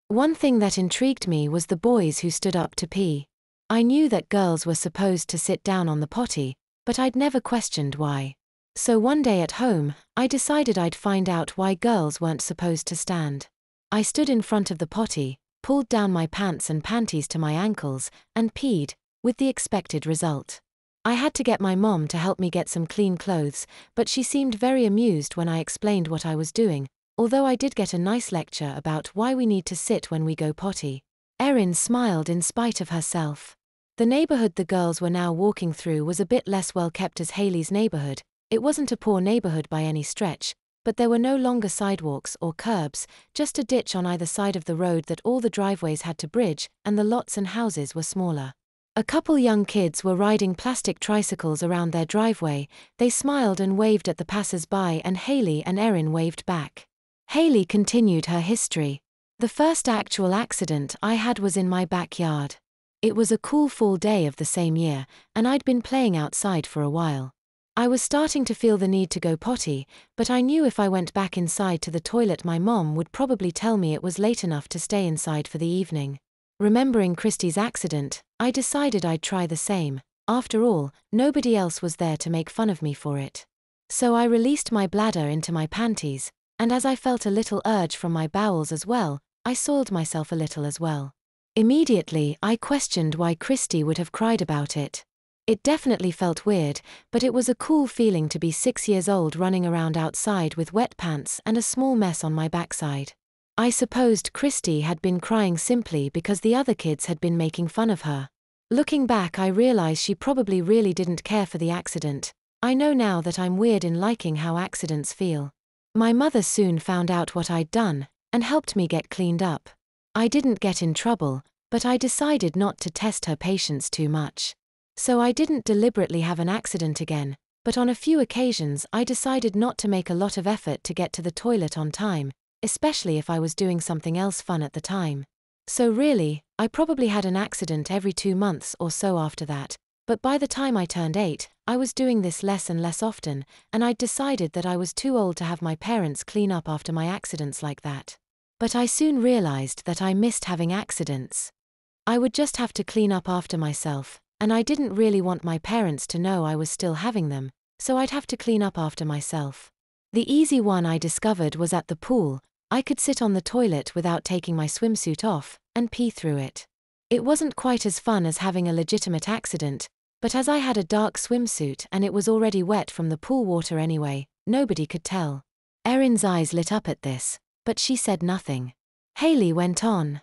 One thing that intrigued me was the boys who stood up to pee. I knew that girls were supposed to sit down on the potty, but I'd never questioned why. So one day at home, I decided I'd find out why girls weren't supposed to stand. I stood in front of the potty, pulled down my pants and panties to my ankles, and peed, with the expected result. I had to get my mom to help me get some clean clothes, but she seemed very amused when I explained what I was doing, although I did get a nice lecture about why we need to sit when we go potty. Erin smiled in spite of herself. The neighborhood the girls were now walking through was a bit less well kept as Hayley's neighborhood. It wasn't a poor neighborhood by any stretch, but there were no longer sidewalks or curbs, just a ditch on either side of the road that all the driveways had to bridge, and the lots and houses were smaller. A couple young kids were riding plastic tricycles around their driveway. They smiled and waved at the passers-by, and Hayley and Erin waved back. Hayley continued her history. The first actual accident I had was in my backyard. It was a cool fall day of the same year, and I'd been playing outside for a while. I was starting to feel the need to go potty, but I knew if I went back inside to the toilet my mom would probably tell me it was late enough to stay inside for the evening. Remembering Christy's accident, I decided I'd try the same. After all, nobody else was there to make fun of me for it. So I released my bladder into my panties, and as I felt a little urge from my bowels as well, I soiled myself a little as well. Immediately, I questioned why Christy would have cried about it. It definitely felt weird, but it was a cool feeling to be 6 years old running around outside with wet pants and a small mess on my backside. I supposed Christy had been crying simply because the other kids had been making fun of her. Looking back, I realize she probably really didn't care for the accident. I know now that I'm weird in liking how accidents feel. My mother soon found out what I'd done, and helped me get cleaned up. I didn't get in trouble, but I decided not to test her patience too much. So I didn't deliberately have an accident again, but on a few occasions I decided not to make a lot of effort to get to the toilet on time, especially if I was doing something else fun at the time. So really, I probably had an accident every 2 months or so after that, but by the time I turned 8, I was doing this less and less often, and I'd decided that I was too old to have my parents clean up after my accidents like that. But I soon realized that I missed having accidents. I would just have to clean up after myself, and I didn't really want my parents to know I was still having them, so I'd have to clean up after myself. The easy one I discovered was at the pool. I could sit on the toilet without taking my swimsuit off, and pee through it. It wasn't quite as fun as having a legitimate accident, but as I had a dark swimsuit and it was already wet from the pool water anyway, nobody could tell. Erin's eyes lit up at this, but she said nothing. Hayley went on.